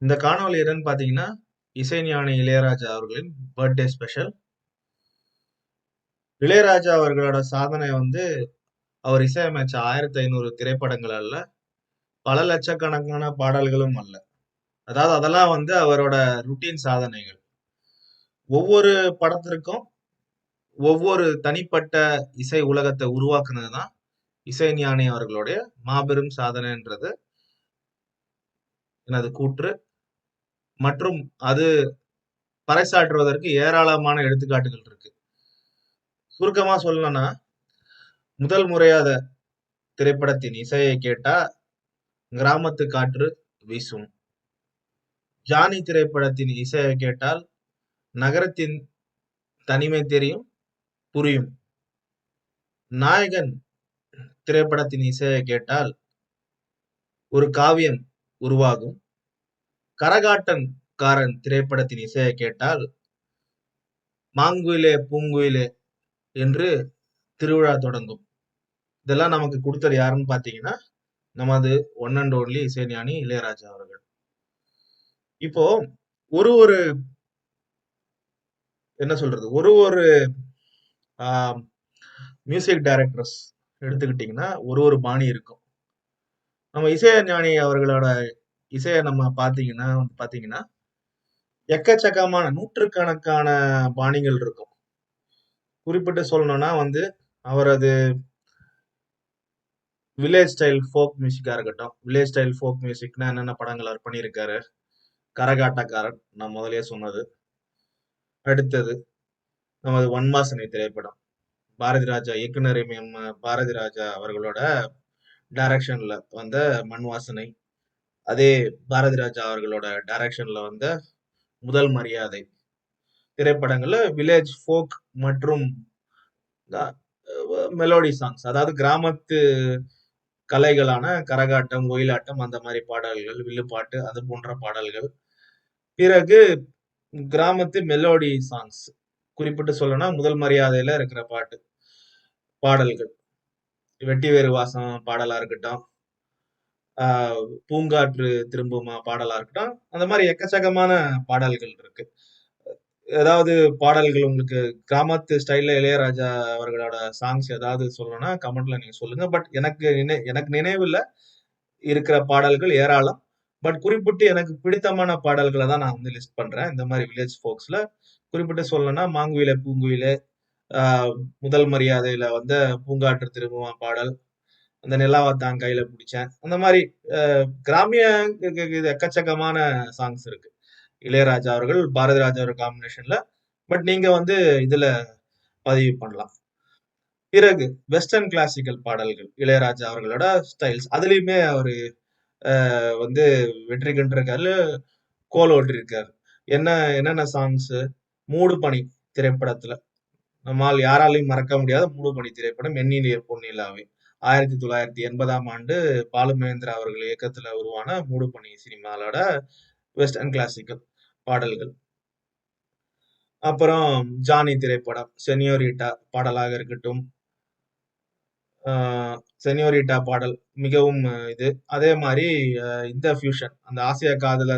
இந்த காணொளி என்னன்னு பாத்தீங்கன்னா, இசைஞானி இளையராஜா அவர்களின் பர்த்டே ஸ்பெஷல். இளையராஜா அவர்களோட சாதனை வந்து அவர் இசையமைச்ச 1500 திரைப்படங்கள் அல்ல, பல லட்சக்கணக்கான பாடல்களும் அல்ல. அதாவது அதெல்லாம் வந்து அவரோட ருட்டீன் சாதனைகள். ஒவ்வொரு படத்திற்கும் ஒவ்வொரு தனிப்பட்ட இசை உலகத்தை உருவாக்குனது தான் இசைஞானி அவர்களுடைய மாபெரும் சாதனைன்றது எனது கூற்று. மற்றும் அது பறைசாற்றுவதற்கு ஏராளமான எடுத்துக்காட்டுகள் இருக்கு. சுருக்கமா சொல்லணும்னா, முதல் முறையா திரைப்படத்தின் இசையை கேட்டா கிராமத்து காற்று வீசும். ஜானி திரைப்படத்தின் இசையை கேட்டால் நகரத்தின் தனிமை தெரியும், புரியும். நாயகன் திரைப்படத்தின் இசையை கேட்டால் ஒரு காவியம் உருவாகும். கரகாட்டன் காரன் திரைப்படத்தின் இசையை கேட்டால் மாங்குயிலே பூங்குயிலே என்று திருவிழா தொடங்கும். இதெல்லாம் நமக்கு கொடுத்தது யாருன்னு பாத்தீங்கன்னா, நமது ஒன் அண்ட் ஒன்லி இசைஞானி இளையராஜா அவர்கள். இப்போ ஒரு ஒரு என்ன சொல்றது, ஒரு ஒரு மியூசிக் டைரக்டர்ஸ் எடுத்துக்கிட்டீங்கன்னா ஒரு பாணி இருக்கும். நம்ம இசைஞானி அவர்களோட இசையை நம்ம பாத்தீங்கன்னா எக்கச்சக்கமான நூற்றுக்கணக்கான பாணிகள் இருக்கும். குறிப்பிட்டு சொல்லணும்னா வந்து அவரது வில்லேஜ் ஸ்டைல் ஃபோக் மியூசிக்கா இருக்கட்டும். வில்லேஜ் ஸ்டைல் ஃபோக் மியூசிக்னா என்னென்ன படங்கள் அவர் பண்ணியிருக்காரு? கரகாட்டக்காரன் நான் முதலே சொன்னது. அடுத்தது நமது வன்வாசனை திரைப்படம். பாரதி ராஜா இயக்குனர் பாரதி ராஜா அவர்களோட டைரக்ஷன்ல வந்த மண் வாசனை. அதே பாரதி ராஜா அவர்களோட டைரக்ஷன்ல வந்த முதல் மரியாதை திரைப்படங்கள்ல வில்லேஜ் ஃபோக் மற்றும் மெலோடி சாங்ஸ், அதாவது கிராமத்து கலைகளான கரகாட்டம், ஒயிலாட்டம், அந்த மாதிரி பாடல்கள், வில்லுப்பாட்டு அது போன்ற பாடல்கள். பிறகு கிராமத்து மெலோடி சாங்ஸ், குறிப்பிட்டு சொல்லணும்னா முதல் மரியாதையில இருக்கிற பாடல்கள், வெட்டி வேறு வாசம் பாடலா இருக்கட்டும், பூங்காற்று திரும்புமா பாடலா இருக்கட்டும், அந்த மாதிரி எக்கச்சக்கமான பாடல்கள் இருக்கு. ஏதாவது பாடல்கள் உங்களுக்கு கிராமத்து ஸ்டைல்ல இளையராஜா அவர்களோட சாங்ஸ் ஏதாவது சொல்லணும்னா கமெண்ட்ல நீங்க சொல்லுங்க. பட் எனக்கு நினைவுல இருக்கிற பாடல்கள் ஏராளம். பட் குறிப்பிட்டு எனக்கு பிடித்தமான பாடல்களை தான் நான் வந்து லிஸ்ட் பண்றேன். இந்த மாதிரி வில்லேஜ் ஃபோக்ஸ்ல குறிப்பிட்டு சொல்லணும்னா மாங்குயிலே பூங்குயிலே, முதல் மரியாதையில வந்து பூங்காற்று திரும்புமா பாடல், அந்த நிலாவத்தான் கையில பிடிச்சேன், அந்த மாதிரி கிராமிய எக்கச்சக்கமான சாங்ஸ் இருக்கு இளையராஜா அவர்கள் பாரதி ராஜா அவர்கள் காம்பினேஷன்ல. பட் நீங்க வந்து இதுல பதிவு பண்ணலாம். பிறகு வெஸ்டர்ன் கிளாசிக்கல் பாடல்கள் இளையராஜா அவர்களோட ஸ்டைல்ஸ், அதுலயுமே அவரு வந்து வெற்றி கண்டிருக்காரு, கோல் ஓட்டிருக்காரு. என்னென்ன சாங்ஸ்? மூடு பனி திரைப்படத்துல நம்மால் யாராலையும் மறக்க முடியாத மூடு பனி திரைப்படம், எண்ணிலிய பொன்னிலாவே 1980ஆம் ஆண்டு பாலு மகேந்திரா அவர்கள் இயக்கத்துல உருவான மூடு பனி சினிமாவோட வெஸ்டர்ன் கிளாசிக்கல் பாடல்கள். அப்புறம் ஜானி திரைப்படம், செனியோரிட்டா பாடலாக இருக்கட்டும், செனியோரிட்டா பாடல் மிகவும் இது. அதே மாதிரி இந்த ஃபியூஷன், அந்த ஆசியா காதல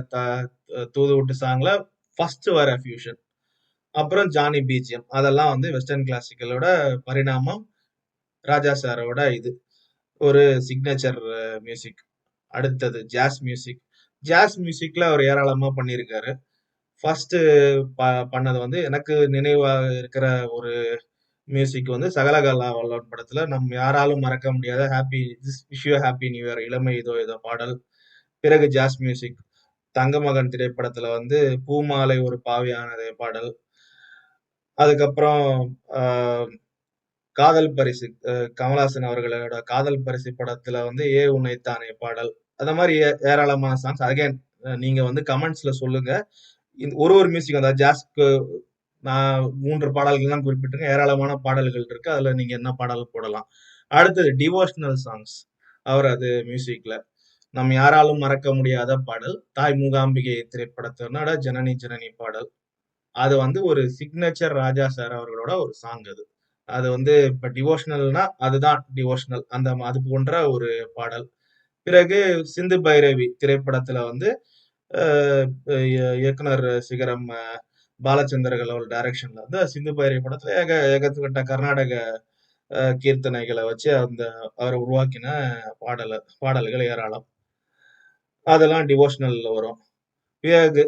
தூது விட்டு சாங்ல ஃபர்ஸ்ட் வர ஃபியூஷன், அப்புறம் ஜானி பிஜிஎம், அதெல்லாம் வந்து வெஸ்டர்ன் கிளாசிக்கலோட பரிணாமம். ராஜா சாரோட இது ஒரு சிக்னேச்சர் மியூசிக். அடுத்தது ஜாஸ் மியூசிக். ஜாஸ் மியூசிக்ல அவர் ஏராளமா பண்ணியிருக்காரு. ஃபர்ஸ்ட் பண்ணது வந்து எனக்கு நினைவா இருக்கிற ஒரு மியூசிக் வந்து சகலகலா வல்லவன் படத்துல நம்ம யாராலும் மறக்க முடியாத wish you happy new year, இளமை இதோ இதோ பாடல். பிறகு ஜாஸ் மியூசிக் தங்கமகன் திரைப்படத்துல வந்து பூமாலை ஒரு பாவியானதே பாடல். அதுக்கப்புறம் காதல் பரிசு, கமலஹாசன் அவர்களோட காதல் பரிசு படத்துல வந்து ஏ உன்னைத்தானே பாடல். அந்த மாதிரி ஏராளமான சாங்ஸ். அகைன் நீங்க வந்து கமெண்ட்ஸ்ல சொல்லுங்க. ஒரு மியூசிக், அதாவது ஜாஸ்க்கு நான் 3 பாடல்கள் தான் குறிப்பிட்டிருக்கேன். ஏராளமான பாடல்கள் இருக்கு. அதுல நீங்க என்ன பாடல் போடலாம். அடுத்தது டிவோஷனல் சாங்ஸ். அவர் அது மியூசிக்ல நம்ம யாராலும் மறக்க முடியாத பாடல், தாய் மூகாம்பிகை திரைப்படத்தினோட ஜனனி ஜனனி பாடல். அது வந்து ஒரு சிக்னேச்சர் ராஜா சார் அவர்களோட ஒரு சாங் அது. அது வந்து இப்ப டிவோஷனல்னா அதுதான் டிவோஷனல், அது போன்ற ஒரு பாடல். பிறகு சிந்து பைரவி திரைப்படத்துல வந்து இயக்குனர் சிகரம் பாலச்சந்தர்கள் அவர் டைரக்ஷன்ல வந்து சிந்து பைரவி படத்துல ஏகப்பட்ட கர்நாடக கீர்த்தனைகளை வச்சு அவர் உருவாக்கின பாடல்கள் ஏராளம். அதெல்லாம் டிவோஷனல்ல வரும். பிறகு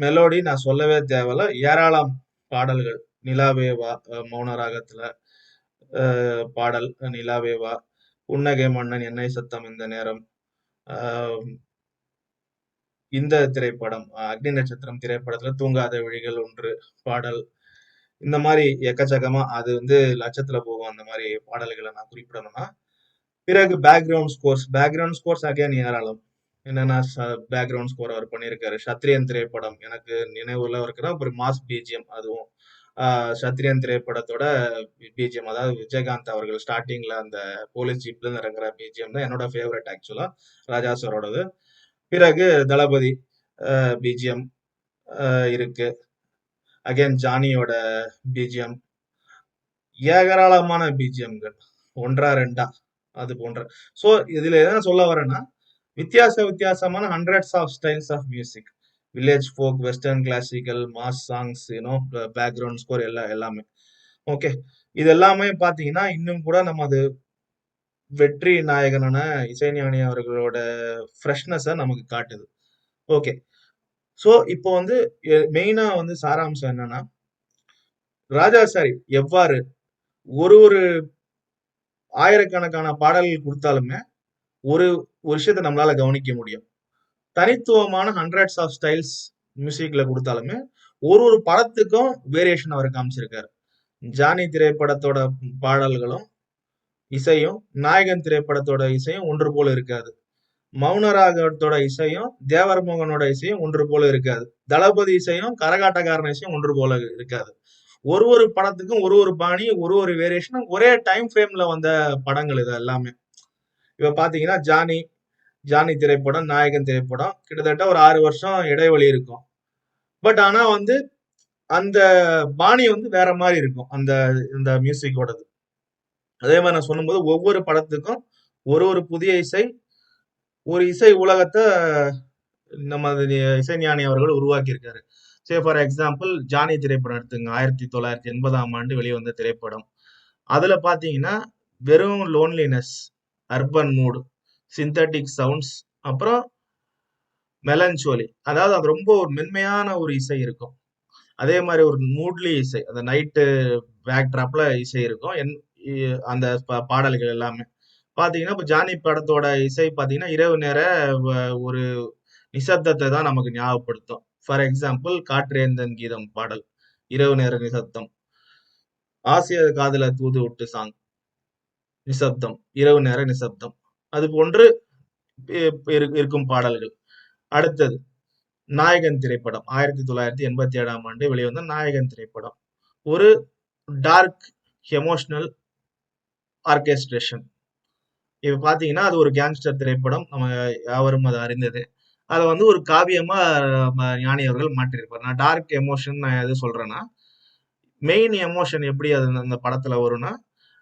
மெலோடி நான் சொல்லவே தேவையில்ல, ஏராளம் பாடல்கள். நிலாவேவா மௌன ராகத்துல பாடல் நிலாவேவா, புன்னகை மன்னன், என்னை சத்தம் இந்த நேரம், இந்த திரைப்படம் அக்னி நட்சத்திரம் திரைப்படத்துல தூங்காத விழிகள் ஒன்று பாடல், இந்த மாதிரி எக்கச்சக்கமா அது வந்து லட்சத்துல போகும். அந்த மாதிரி பாடல்களை நான் குறிப்பிடணும்னா, பிறகு பேக்ரவுண்ட் ஸ்கோர்ஸ் அகைன் ஏராளம். என்னன்னா பேக்ரவுண்ட் ஸ்கோர் அவர் பண்ணியிருக்காரு. சத்ரியன் திரைப்படம் எனக்கு நினைவுல இருக்குன்னா ஒரு மாஸ் பிஜிஎம், அதுவும் சத்ரியன் திரைப்படத்தோட பிஜிஎம், அதாவது விஜயகாந்த் அவர்கள் ஸ்டார்டிங்ல அந்த போலீஸ் ஜீப்ல இருந்து இறங்குற பிஜிஎம் தான் என்னோட ஃபேவரட் ஆக்சுவலா, ராஜா சாரோடது. பிறகு தளபதி பிஜிஎம் இருக்கு. அகைன் ஜானியோட பிஜிஎம், ஏராளமான பிஜிஎம்கள், ஒன்றா ரெண்டா அது போன்ற. ஸோ இதுல என்ன சொல்ல வரேன்னா, வித்தியாசமான hundreds of styles of music, village folk, western classical, mass songs, background score எல்லாமே. ஓகே, இது எல்லாமே பாத்தீங்கன்னா இன்னும் கூட நம்ம அது வெற்றி நாயகனான இசைஞானி அவர்களோட ஃப்ரெஷ்னஸை நமக்கு காட்டுது. ஓகே, ஸோ இப்போ வந்து மெயினா வந்து சாராம்சம் என்னன்னா, ராஜா சார் எவ்வாறு ஒரு ஆயிரக்கணக்கான பாடல்கள் கொடுத்தாலுமே ஒரு விஷயத்தை நம்மளால கவனிக்க முடியும். தனித்துவமான ஹண்ட்ரட்ஸ் ஆஃப் ஸ்டைல்ஸ் மியூசிக்ல கொடுத்தாலுமே ஒரு படத்துக்கும் வேரியேஷன் அவர் காமிச்சிருக்காரு. ஜானி திரைப்படத்தோட பாடல்களும் இசையும் நாயகன் திரைப்படத்தோட இசையும் ஒன்று போல இருக்காது. மௌனராகத்தோட இசையும் தேவர் மோகனோட இசையும் ஒன்று போல இருக்காது. தளபதி இசையும் கரகாட்டக்காரன் இசையும் ஒன்று போல இருக்காது. ஒரு படத்துக்கும் ஒரு பாணி, ஒரு வேரியேஷன், ஒரே டைம் ஃப்ரேம்ல வந்த படங்கள் இது எல்லாமே. இப்ப பாத்தீங்கன்னா ஜானி திரைப்படம், நாயகன் திரைப்படம் கிட்டத்தட்ட ஒரு 6 வருஷம் இடைவெளி இருக்கும். பட் ஆனா வந்து அந்த பாணி வந்து வேற மாதிரி இருக்கும் இந்த மியூசிக்கோடது. அதே மாதிரி நான் சொல்லும்போது ஒவ்வொரு படத்துக்கும் ஒரு புதிய இசை உலகத்தை நம்ம இசைஞானி அவர்கள் உருவாக்கி இருக்காரு. சே ஃபார் எக்ஸாம்பிள் ஜானி திரைப்படம் எடுத்துங்க, 1980ஆம் ஆண்டு வெளிவந்த திரைப்படம். அதுல பாத்தீங்கன்னா வெறும் லோன்லினஸ், அர்பன் மூடு, சிந்தட்டிக் சவுண்ட்ஸ், அப்புறம் மெலன்சோலி, அதாவது அது ரொம்ப ஒரு மென்மையான ஒரு இசை இருக்கும். அதே மாதிரி ஒரு மூட்லி இசை, அந்த நைட்டு பேக்ட்ராப்ல இசை இருக்கும். அந்த பாடல்கள் எல்லாமே பாத்தீங்கன்னா இப்ப ஜானி படத்தோட இசை பாத்தீங்கன்னா இரவு நேர ஒரு நிசப்தத்தை தான் நமக்கு ஞாபகப்படுத்தும். ஃபார் எக்ஸாம்பிள் காற்றேந்தன் கீதம் பாடல், இரவு நேர நிசப்தம். ஆசிய காதல தூது விட்டு சாங், நிசப்தம், இரவு நேர நிசப்தம். அது போன்று இருக்கும் பாடல்கள். அடுத்தது நாயகன் திரைப்படம், 1987ஆம் ஆண்டு வெளிவந்த நாயகன் திரைப்படம். ஒரு டார்க் எமோஷனல் ஆர்கெஸ்ட்ரேஷன். இப்ப பாத்தீங்கன்னா அது ஒரு கேங்ஸ்டர் திரைப்படம், நம்ம யாவரும் அதை அறிந்தது. அதை வந்து ஒரு காவியமா ஞானி அவர்கள் மாற்றிருப்பார். நான் டார்க் எமோஷன் நான் எது சொல்றேன்னா, மெயின் எமோஷன் எப்படி அது அந்த படத்துல வரும்னா,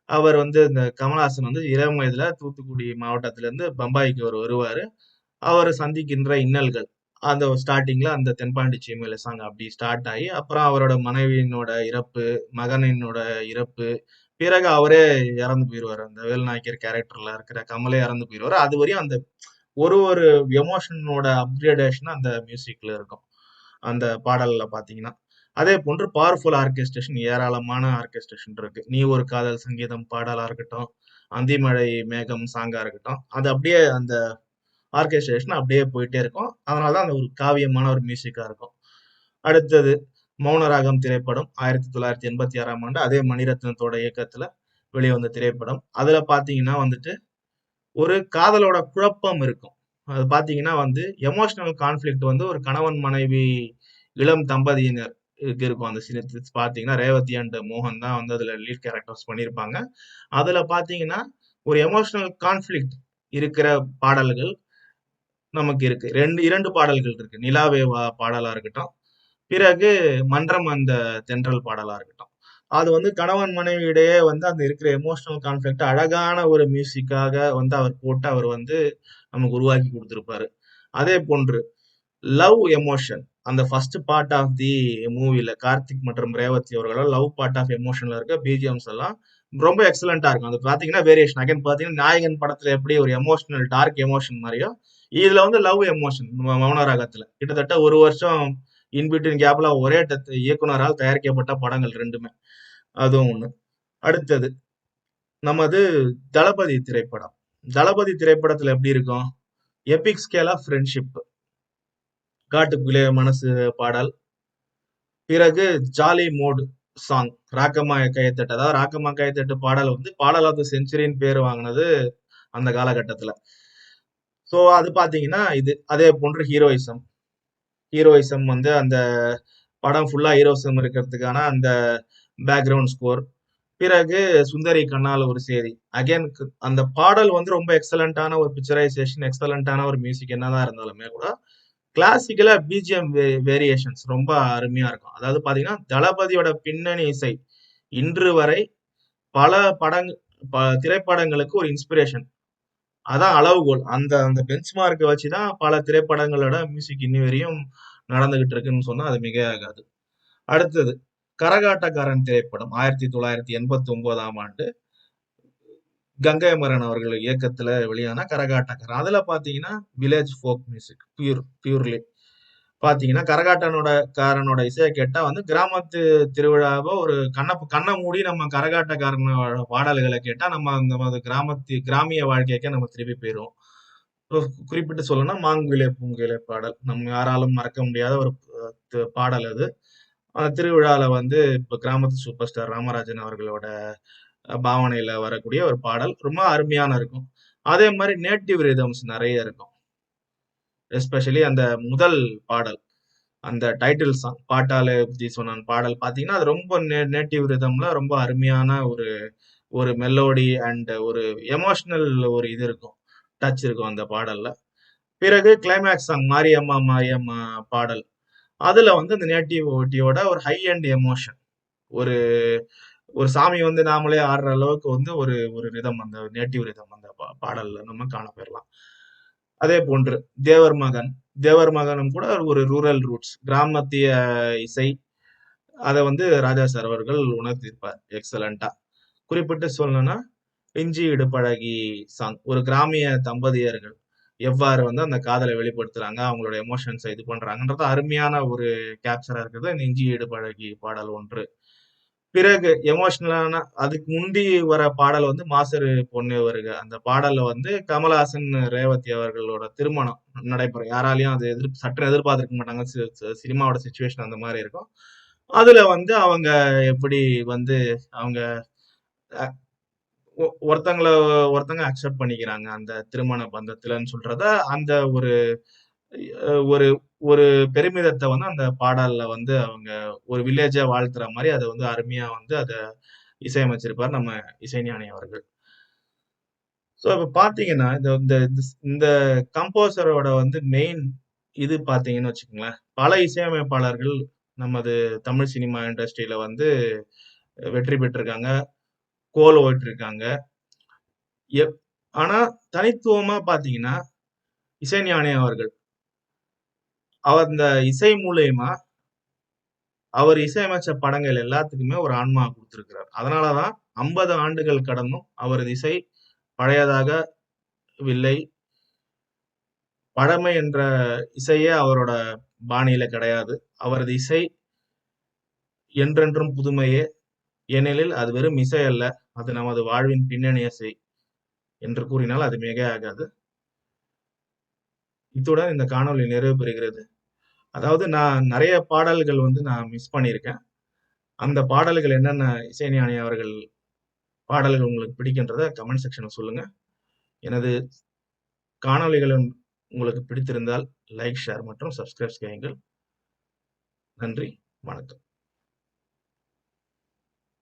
அவர் வந்து இந்த கமலஹாசன் வந்து இளம் வயதுல தூத்துக்குடி மாவட்டத்துல இருந்து பம்பாய்க்கு வருவாரு. அவர் சந்திக்கின்ற இன்னல்கள், அந்த ஸ்டார்டிங்ல அந்த தென்பாண்டி சீமையில சாங் அப்படி ஸ்டார்ட் ஆகி, அப்புறம் அவரோட மனைவியினோட இறப்பு, மகனினோட இறப்பு, பிறகு அவரே இறந்து போயிடுவாரு. அந்த வேல்நாயக்கர் கேரக்டர்ல இருக்கிற கமலே இறந்து போயிடுவாரு. அது வரையும் அந்த ஒரு எமோஷனோட அப்கிரேடேஷன் அந்த மியூசிக்ல இருக்கும், அந்த பாடல்ல பாத்தீங்கன்னா. அதே போன்று பவர்ஃபுல் ஆர்கெஸ்ட்ரேஷன், ஏராளமான ஆர்கெஸ்ட்ரேஷன் இருக்கு. நீ ஒரு காதல் சங்கீதம் பாடலா இருக்கட்டும், அந்திமழை மேகம் சாங்கா இருக்கட்டும், அது அப்படியே அந்த ஆர்கெஸ்ட்ரேஷன் அப்படியே போயிட்டே இருக்கும். அதனாலதான் அந்த ஒரு காவியமான ஒரு மியூசிக்கா இருக்கும். அடுத்தது மௌனராகம் திரைப்படம், 1986ஆம் ஆண்டு அதே மணிரத்னத்தோட இயக்கத்துல வெளிவந்த திரைப்படம். அதுல பாத்தீங்கன்னா வந்துட்டு ஒரு காதலோட குழப்பம் இருக்கும். அது பாத்தீங்கன்னா வந்து எமோஷனல் கான்ஃபிளிக்ட் வந்து ஒரு கணவன் மனைவி இளம் தம்பதியினர் இருக்கும். அந்த சீன் பாத்தீங்கன்னா ரேவதி அண்ட் மோகன் தான் வந்து அதுல லீட் கேரக்டர்ஸ் பண்ணியிருப்பாங்க. அதுல பாத்தீங்கன்னா ஒரு எமோஷனல் கான்ஃபிளிக்ட் இருக்கிற பாடல்கள் நமக்கு இருக்கு. இரண்டு பாடல்கள் இருக்கு. நிலாவேவா பாடலா இருக்கட்டும், பிறகு மன்றம் அந்த தென்றல் பாடலா இருக்கட்டும். அது வந்து கணவன் மனைவி இடையே வந்து அந்த இருக்கிற எமோஷனல் கான்ஃபிளிக்ட் அழகான ஒரு மியூசிக்காக வந்து அவர் போட்டு அவர் வந்து நமக்கு உருவாக்கி கொடுத்திருப்பாரு. அதே போன்று லவ் எமோஷன் அந்த ஃபர்ஸ்ட் பார்ட் ஆஃப் தி மூவில கார்த்திக் மற்றும் ரேவதி அவர்களோட லவ் பார்ட் ஆஃப் எமோஷன்ல இருக்க பிஜிஎம்ஸ் எல்லாம் ரொம்ப எக்ஸலண்டா இருக்கும். அது பாத்தீங்கன்னா வேரியேஷன் அகைன் பாத்தீங்கன்னா நாயகன் படத்துல எப்படி ஒரு எமோஷனல் டார்க் எமோஷன் மாதிரியோ இதுல வந்து லவ் எமோஷன் மௌனராகத்துல கிட்டத்தட்ட ஒரு வருஷம் இன்பிட்வீன் கேப்ல ஒரே இயக்குனரால் தயாரிக்கப்பட்ட படங்கள் ரெண்டுமே. அதுவும் ஒண்ணு. அடுத்தது நமது தளபதி திரைப்படம். தளபதி திரைப்படத்துல எப்படி இருக்கும்? எபிக் ஸ்கேல் ஆஃப் ஃப்ரெண்ட்ஷிப், காட்டுக்குள்ளே மனசு பாடல், பிறகு ஜாலி மோட் சாங், ராக்கம்மா கைத்தட்டு. அதாவது ராக்கம்மா கைத்தட்டு பாடல் வந்து பாடல் ஆஃப் த செஞ்சுரின்னு பேர் வாங்கினது அந்த காலகட்டத்துல. சோ அது பாத்தீங்கன்னா இது அதே போன்று ஹீரோயிசம். ஹீரோயிசம் வந்து அந்த படம் ஃபுல்லா ஹீரோயிசம் இருக்கிறதுக்கான அந்த பேக்ரவுண்ட் ஸ்கோர். பிறகு சுந்தரி கண்ணால் ஒரு சேதி. அகைன் அந்த பாடல் வந்து ரொம்ப எக்ஸலண்டான ஒரு பிக்சரைசேஷன், எக்ஸலண்டான ஒரு மியூசிக் என்னதான் இருந்தாலுமே கூட கிளாசிக்கலா பிஜிஎம் வேரியேஷன்ஸ் ரொம்ப அருமையா இருக்கும். அதாவது பாத்தீங்கன்னா தளபதியோட பின்னணி இசை இன்று வரை பல திரைப்படங்களுக்கு ஒரு இன்ஸ்பிரேஷன். அதான் அளவுகோல். அந்த அந்த பெஞ்ச்மார்க்கை வச்சுதான் பல திரைப்படங்களோட மியூசிக் இன்னி வரையும் நடந்துகிட்டு இருக்குன்னு சொன்னா அது மிகையாகாது. அடுத்தது கரகாட்டக்காரன் திரைப்படம் 1989ஆம் ஆண்டு கங்கை அமரன் அவர்கள் இயக்கத்துல வெளியான கரகாட்டக்காரன். அதுல பாத்தீங்கன்னா வில்லேஜ் ஃபோக் மியூசிக் பியூர்லி பாத்தீங்கன்னா கரகாட்டனோட இசையை கேட்டா வந்து கிராமத்து திருவிழாவோ ஒரு கண்ணை மூடி நம்ம கரகாட்டக்காரனோட பாடல்களை கேட்டா நம்ம அந்த கிராமிய வாழ்க்கைக்கு நம்ம திருப்பி போயிடுவோம். குறிப்பிட்டு சொல்லணும்னா மாங்குயிலே பூங்குயிலே பாடல் நம்ம யாராலும் மறக்க முடியாத ஒரு பாடல் அது. அந்த திருவிழால வந்து இப்ப கிராமத்து சூப்பர் ஸ்டார் ராமராஜன் அவர்களோட பாவனையில வரக்கூடிய ஒரு பாடல் ரொம்ப அருமையான இருக்கும். அதே மாதிரி நேட்டிவ் ரிதம்ஸ் நிறைய இருக்கும். எஸ்பெஷலி அந்த முதல் பாடல், அந்த டைட்டில் சாங் பாட்டாலே புத்தி சொன்னான் பாடல் பாத்தீங்கன்னா அது ரொம்ப நேட்டிவ் ரிதம்ல ரொம்ப அருமையான ஒரு ஒரு மெலோடி அண்ட் ஒரு எமோஷனல் ஒரு இது இருக்கும், டச் இருக்கும் அந்த பாடல்ல. பிறகு கிளைமேக்ஸ் சாங் மாரியம்மா மாரியம்மா பாடல், அதுல வந்து அந்த நேட்டிவிட்டியோட ஒரு ஹை அண்ட் எமோஷன், ஒரு ஒரு சாமி வந்து நாமளே ஆடுற அளவுக்கு வந்து ஒரு ஒரு ரிதம், அந்த நேட்டிவ் ரிதம் அந்த பாடல்ல நம்ம காணப்பெறலாம். அதே போன்று தேவர் மகனும் கூட ஒரு ரூரல் ரூட்ஸ், கிராமத்திய இசை, அதை வந்து ராஜா சார் அவர்கள் உணர்த்திருப்பார் எக்ஸலண்டா. குறிப்பிட்டு சொல்லணும்னா இஞ்சி இடுப்பழகி சாங், ஒரு கிராமிய தம்பதியர்கள் எவ்வாறு வந்து அந்த காதலை வெளிப்படுத்துறாங்க, அவங்களோட எமோஷன்ஸை இது பண்றாங்கன்றது அருமையான ஒரு கேப்சரா இருக்குது இந்த இஞ்சி இடுப்பழகி பாடல் ஒன்று. பிறகு எமோஷனலான அதுக்கு முந்தி வர பாடல் வந்து மாசரு பொண்ணே வருக, அந்த பாடல்ல வந்து கமலஹாசன் ரேவதி அவர்களோட திருமணம் நடைபெறும். யாராலையும் அது சற்று எதிர்பார்த்திருக்க மாட்டாங்க. சினிமாவோட சுச்சுவேஷன் அந்த மாதிரி இருக்கும். அதுல வந்து அவங்க எப்படி வந்து அவங்க ஒருத்தங்க அக்செப்ட் பண்ணிக்கிறாங்க அந்த திருமண பந்தத்துலன்னு சொல்றத, அந்த ஒரு ஒரு ஒரு பெருமிதத்தை வந்து அந்த பாடல்ல வந்து அவங்க ஒரு வில்லேஜா வாழ்த்துற மாதிரி அதை வந்து அருமையா வந்து அதை இசையமைச்சிருப்பார் நம்ம இசைஞானி அவர்கள். ஸோ இப்ப பாத்தீங்கன்னா இந்த இந்த இந்த கம்போசரோட வந்து மெயின் இது பாத்தீங்கன்னு வச்சுக்கோங்களேன், பல இசையமைப்பாளர்கள் நமது தமிழ் சினிமா இண்டஸ்ட்ரியில வந்து வெற்றி பெற்றிருக்காங்க, கோல் ஓட்டிருக்காங்க. ஆனா தனித்துவமா பாத்தீங்கன்னா இசைஞானி அவர்கள் அந்த இசை மூலியமா அவர் இசையமைச்ச படங்கள் எல்லாத்துக்குமே ஒரு ஆன்மா கொடுத்திருக்கிறார். அதனாலதான் 50 ஆண்டுகள் கடந்தும் அவரது இசை பழையதாகவில்லை. பழமை என்ற இசையே அவரோட பாணியில கிடையாது. அவரது இசை என்றென்றும் புதுமையே, ஏனெனில் அது வெறும் இசை அல்ல, அது நமது வாழ்வின் பின்னணி இசை என்று கூறினால் அது மிகையாகாது. இத்துடன் இந்த காணொளி நிறைவு பெறுகிறது. அதாவது நான் நிறைய பாடல்கள் வந்து நான் மிஸ் பண்ணியிருக்கேன். அந்த பாடல்கள் என்னென்ன இசைஞானி அவர்கள் பாடல்கள் உங்களுக்கு பிடிக்கின்றத கமெண்ட் செக்ஷன்ல சொல்லுங்க. எனது காணொளிகள் உங்களுக்கு பிடித்திருந்தால் லைக், ஷேர் மற்றும் சப்ஸ்கிரைப் செய்யுங்கள். நன்றி, வணக்கம்.